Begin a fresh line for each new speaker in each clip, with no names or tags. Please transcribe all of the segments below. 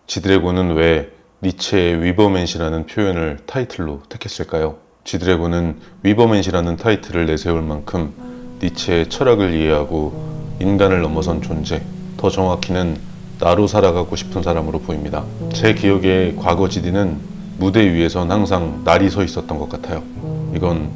지드래곤은 왜 니체의 위버맨시라는 표현을 타이틀로 택했을까요? 지드래곤은 위버맨시라는 타이틀을 내세울 만큼 니체의 철학을 이해하고 인간을 넘어선 존재, 더 정확히는 나로 살아가고 싶은 사람으로 보입니다. 제 기억에 과거 지디는 무대 위에선 항상 날이 서 있었던 것 같아요. 이건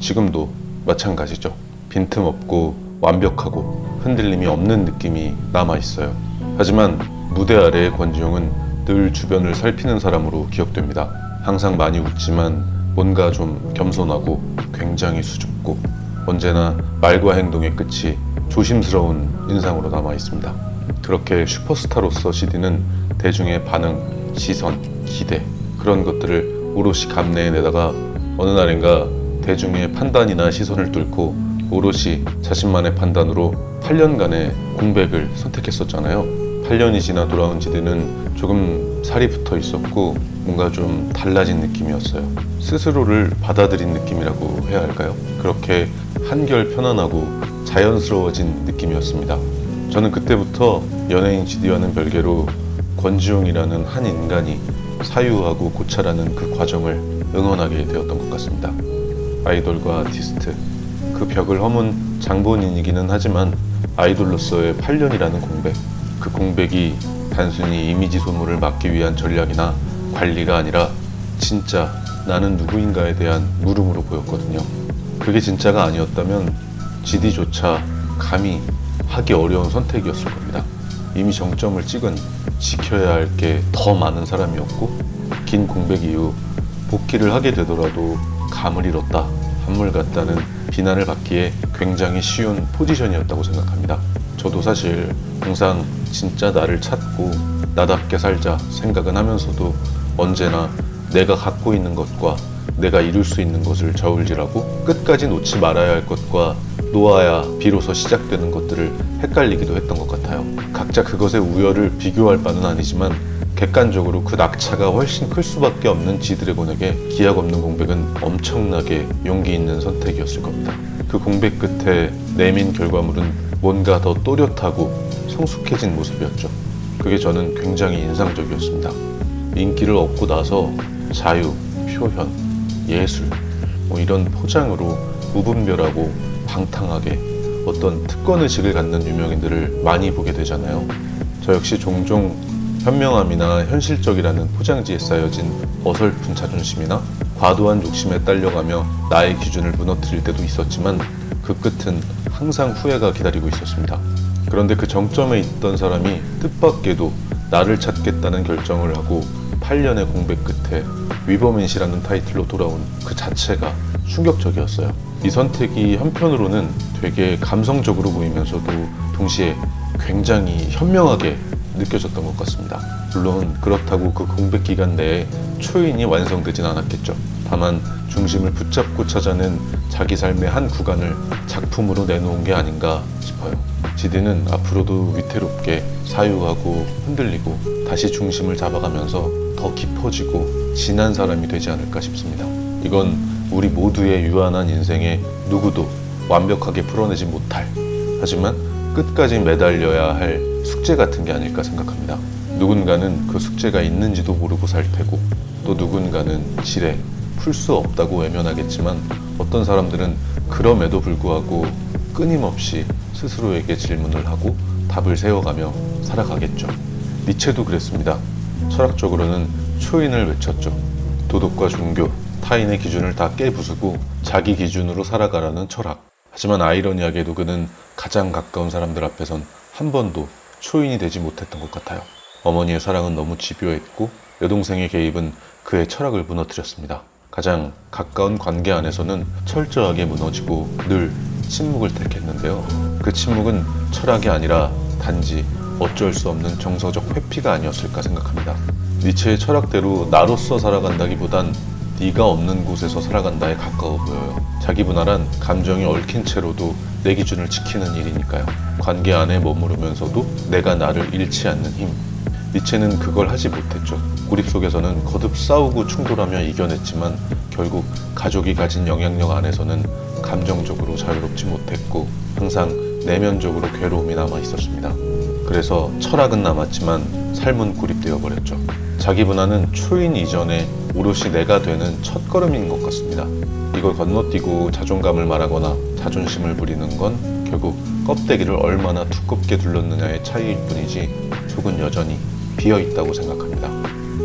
지금도 마찬가지죠. 빈틈없고 완벽하고 흔들림이 없는 느낌이 남아있어요. 하지만 무대 아래의 권지용은 늘 주변을 살피는 사람으로 기억됩니다. 항상 많이 웃지만 뭔가 좀 겸손하고 굉장히 수줍고 언제나 말과 행동의 끝이 조심스러운 인상으로 남아있습니다. 그렇게 슈퍼스타로서 지디는 대중의 반응, 시선, 기대 그런 것들을 오롯이 감내해내다가 어느 날인가 대중의 판단이나 시선을 뚫고 오롯이 자신만의 판단으로 8년간의 공백을 선택했었잖아요. 8년이 지나 돌아온 지디는 조금 살이 붙어 있었고 뭔가 좀 달라진 느낌이었어요. 스스로를 받아들인 느낌이라고 해야 할까요? 그렇게 한결 편안하고 자연스러워진 느낌이었습니다. 저는 그때부터 연예인 지디와는 별개로 권지용이라는 한 인간이 사유하고 고찰하는 그 과정을 응원하게 되었던 것 같습니다. 아이돌과 아티스트, 그 벽을 허문 장본인이기는 하지만 아이돌로서의 8년이라는 공백, 그 공백이 단순히 이미지 소모를 막기 위한 전략이나 관리가 아니라 진짜 나는 누구인가에 대한 물음으로 보였거든요. 그게 진짜가 아니었다면 지디조차 감히 하기 어려운 선택이었을 겁니다. 이미 정점을 찍은 지켜야 할 게 더 많은 사람이었고 긴 공백 이후 복귀를 하게 되더라도 감을 잃었다, 한물 같다는 비난을 받기에 굉장히 쉬운 포지션이었다고 생각합니다. 저도 사실 항상 진짜 나를 찾고 나답게 살자 생각은 하면서도 언제나 내가 갖고 있는 것과 내가 이룰 수 있는 것을 저울질하고 끝까지 놓지 말아야 할 것과 놓아야 비로소 시작되는 것들을 헷갈리기도 했던 것 같아요. 각자 그것의 우열을 비교할 바는 아니지만 객관적으로 그 낙차가 훨씬 클 수밖에 없는 지드래곤에게 기약 없는 공백은 엄청나게 용기 있는 선택이었을 겁니다. 그 공백 끝에 내민 결과물은 뭔가 더 또렷하고 성숙해진 모습이었죠. 그게 저는 굉장히 인상적이었습니다. 인기를 얻고 나서 자유, 표현, 예술 이런 포장으로 무분별하고 방탕하게 어떤 특권의식을 갖는 유명인들을 많이 보게 되잖아요. 저 역시 종종 현명함이나 현실적이라는 포장지에 쌓여진 어설픈 자존심이나 과도한 욕심에 딸려가며 나의 기준을 무너뜨릴 때도 있었지만 그 끝은 항상 후회가 기다리고 있었습니다. 그런데 그 정점에 있던 사람이 뜻밖에도 나를 찾겠다는 결정을 하고 8년의 공백 끝에 위버맨시라는 타이틀로 돌아온 그 자체가 충격적이었어요. 이 선택이 한편으로는 되게 감성적으로 보이면서도 동시에 굉장히 현명하게 느껴졌던 것 같습니다. 물론 그렇다고 그 공백 기간 내에 초인이 완성되진 않았겠죠. 다만 중심을 붙잡고 찾아낸 자기 삶의 한 구간을 작품으로 내놓은 게 아닌가 싶어요. 지디는 앞으로도 위태롭게 사유하고 흔들리고 다시 중심을 잡아가면서 더 깊어지고 진한 사람이 되지 않을까 싶습니다. 이건 우리 모두의 유한한 인생에 누구도 완벽하게 풀어내지 못할, 하지만 끝까지 매달려야 할 숙제 같은 게 아닐까 생각합니다. 누군가는 그 숙제가 있는지도 모르고 살 테고 또 누군가는 지레 풀 수 없다고 외면하겠지만 어떤 사람들은 그럼에도 불구하고 끊임없이 스스로에게 질문을 하고 답을 세워가며 살아가겠죠. 니체도 그랬습니다. 철학적으로는 초인을 외쳤죠. 도덕과 종교, 타인의 기준을 다 깨부수고 자기 기준으로 살아가라는 철학. 하지만 아이러니하게도 그는 가장 가까운 사람들 앞에선 한 번도 초인이 되지 못했던 것 같아요. 어머니의 사랑은 너무 집요했고 여동생의 개입은 그의 철학을 무너뜨렸습니다. 가장 가까운 관계 안에서는 철저하게 무너지고 늘 침묵을 택했는데요. 그 침묵은 철학이 아니라 단지 어쩔 수 없는 정서적 회피가 아니었을까 생각합니다. 니체의 철학대로 나로서 살아간다기보단 네가 없는 곳에서 살아간다에 가까워 보여요. 자기 분할한 감정이 얽힌 채로도 내 기준을 지키는 일이니까요. 관계 안에 머무르면서도 내가 나를 잃지 않는 힘. 니체는 그걸 하지 못했죠. 고립 속에서는 거듭 싸우고 충돌하며 이겨냈지만 결국 가족이 가진 영향력 안에서는 감정적으로 자유롭지 못했고 항상 내면적으로 괴로움이 남아 있었습니다. 그래서 철학은 남았지만 삶은 고립되어 버렸죠. 자기 분화는 초인 이전에 오롯이 내가 되는 첫걸음인 것 같습니다. 이걸 건너뛰고 자존감을 말하거나 자존심을 부리는 건 결국 껍데기를 얼마나 두껍게 둘렀느냐의 차이일 뿐이지 속은 여전히 비어있다고 생각합니다.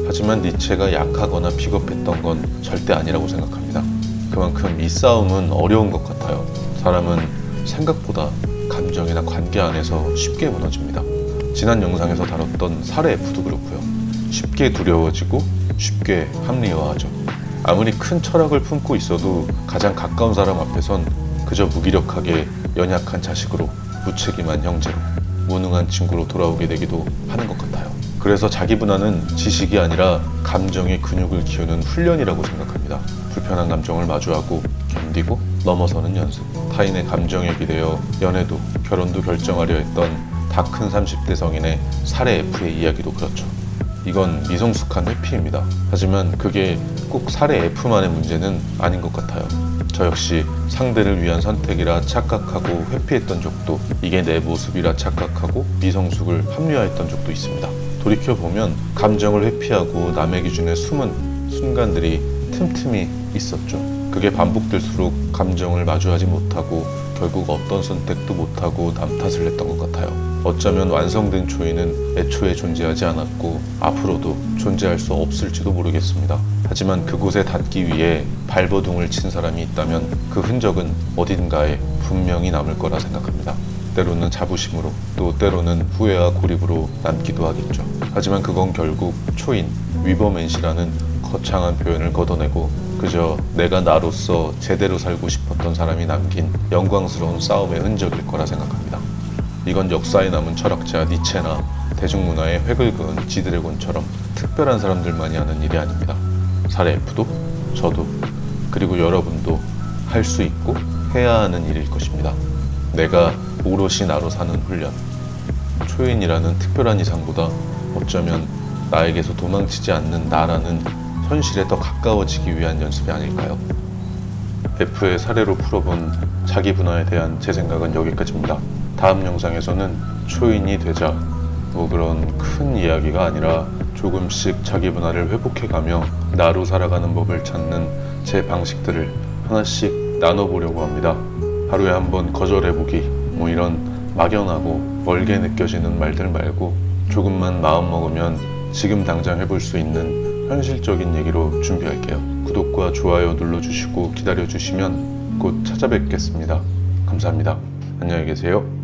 하지만 니체가 약하거나 비겁했던 건 절대 아니라고 생각합니다. 그만큼 이 싸움은 어려운 것 같아요. 사람은 생각보다 감정이나 관계 안에서 쉽게 무너집니다. 지난 영상에서 다뤘던 살해 F도 그렇고요. 쉽게 두려워지고 쉽게 합리화하죠. 아무리 큰 철학을 품고 있어도 가장 가까운 사람 앞에선 그저 무기력하게 연약한 자식으로, 무책임한 형제로, 무능한 친구로 돌아오게 되기도 하는 것 같아요. 그래서 자기 분화는 지식이 아니라 감정의 근육을 키우는 훈련이라고 생각합니다. 불편한 감정을 마주하고 견디고 넘어서는 연습. 타인의 감정에 기대어 연애도 결혼도 결정하려 했던 다 큰 30대 성인의 살해 F의 이야기도 그렇죠. 이건 미성숙한 회피입니다. 하지만 그게 꼭 살해 F만의 문제는 아닌 것 같아요. 저 역시 상대를 위한 선택이라 착각하고 회피했던 적도, 이게 내 모습이라 착각하고 미성숙을 합리화했던 적도 있습니다. 돌이켜보면 감정을 회피하고 남의 기준에 숨은 순간들이 틈틈이 있었죠. 그게 반복될수록 감정을 마주하지 못하고 결국 어떤 선택도 못하고 남 탓을 했던 것 같아요. 어쩌면 완성된 초인은 애초에 존재하지 않았고 앞으로도 존재할 수 없을지도 모르겠습니다. 하지만 그곳에 닿기 위해 발버둥을 친 사람이 있다면 그 흔적은 어딘가에 분명히 남을 거라 생각합니다. 때로는 자부심으로, 또 때로는 후회와 고립으로 남기도 하겠죠. 하지만 그건 결국 초인, 위버맨시라는 거창한 표현을 걷어내고 그저 내가 나로서 제대로 살고 싶었던 사람이 남긴 영광스러운 싸움의 흔적일 거라 생각합니다. 이건 역사에 남은 철학자 니체나 대중문화의 획을 그은 지드래곤처럼 특별한 사람들만이 하는 일이 아닙니다. 살해 F도, 저도, 그리고 여러분도 할 수 있고 해야 하는 일일 것입니다. 내가 오롯이 나로 사는 훈련. 초인이라는 특별한 이상보다 어쩌면 나에게서 도망치지 않는 나라는 현실에 더 가까워지기 위한 연습이 아닐까요? F의 사례로 풀어본 자기 분화에 대한 제 생각은 여기까지입니다. 다음 영상에서는 초인이 되자, 뭐 그런 큰 이야기가 아니라 조금씩 자기 분화를 회복해가며 나로 살아가는 법을 찾는 제 방식들을 하나씩 나눠보려고 합니다. 하루에 한 번 거절해보기, 뭐 이런 막연하고 멀게 느껴지는 말들 말고 조금만 마음 먹으면 지금 당장 해볼 수 있는 현실적인 얘기로 준비할게요. 구독과 좋아요 눌러주시고 기다려주시면 곧 찾아뵙겠습니다. 감사합니다. 안녕히 계세요.